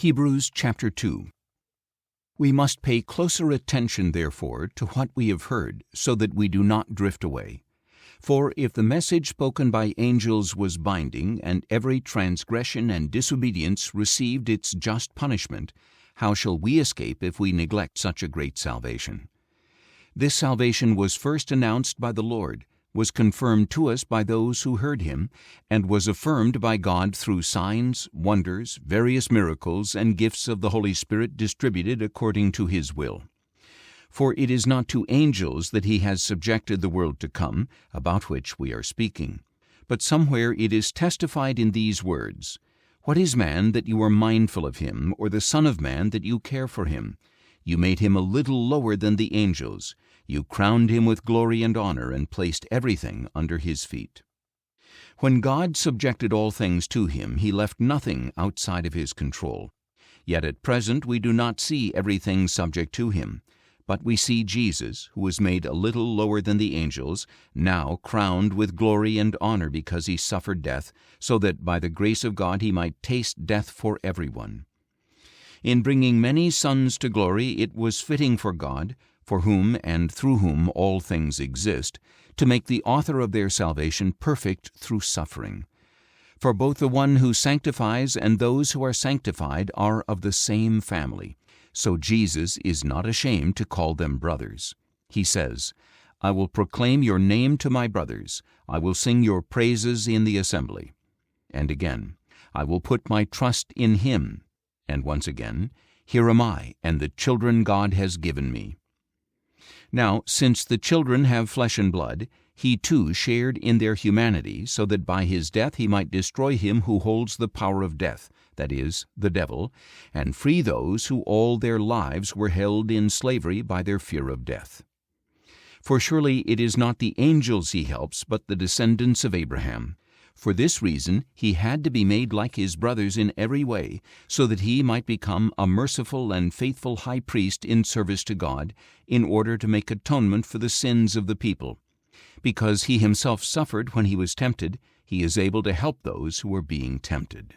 Hebrews chapter 2. We must pay closer attention, therefore, to what we have heard, so that we do not drift away. For if the message spoken by angels was binding, and every transgression and disobedience received its just punishment, how shall we escape if we neglect such a great salvation? This salvation was first announced by the Lord, was confirmed to us by those who heard him, and was affirmed by God through signs, wonders, various miracles, and gifts of the Holy Spirit distributed according to his will. For it is not to angels that he has subjected the world to come, about which we are speaking. But somewhere it is testified in these words, "What is man that you are mindful of him, or the Son of Man that you care for him? You made him a little lower than the angels. You crowned him with glory and honor, and placed everything under his feet." When God subjected all things to him, he left nothing outside of his control. Yet at present we do not see everything subject to him, but we see Jesus, who was made a little lower than the angels, now crowned with glory and honor because he suffered death, so that by the grace of God he might taste death for everyone. In bringing many sons to glory, it was fitting for God, for whom and through whom all things exist, to make the author of their salvation perfect through suffering. For both the one who sanctifies and those who are sanctified are of the same family. So Jesus is not ashamed to call them brothers. He says, "I will proclaim your name to my brothers. I will sing your praises in the assembly." And again, "I will put my trust in him." And once again, "Here am I, and the children God has given me." Now, since the children have flesh and blood, he too shared in their humanity, so that by his death he might destroy him who holds the power of death, that is, the devil, and free those who all their lives were held in slavery by their fear of death. For surely it is not the angels he helps, but the descendants of Abraham. For this reason he had to be made like his brothers in every way, so that he might become a merciful and faithful high priest in service to God, in order to make atonement for the sins of the people. Because he himself suffered when he was tempted, he is able to help those who are being tempted.